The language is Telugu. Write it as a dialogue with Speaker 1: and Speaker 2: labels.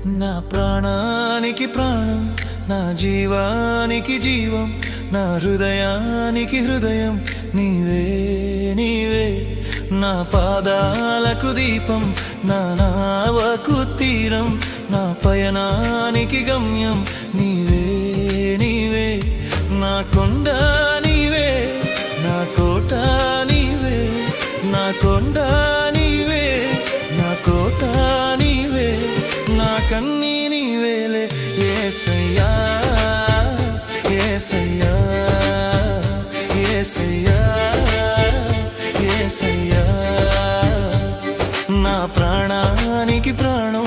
Speaker 1: నా ప్రాణానికి ప్రాణం, నా జీవానికి జీవం, నా హృదయానికి హృదయం నీవే నీవే. నా పాదాలకు దీపం, నా నావకు తీరం, నా పయనానికి గమ్యం నీవే నీవే. నా కొండ నీవే, నా కోట నీవే, నా కొండ నీవే, నా కోట నీవే, నా కన్నీ నీవేలే యేసయ్యా యేసయ్యా యేసయ్యా యేసయ్యా. నా ప్రాణానికి ప్రాణం,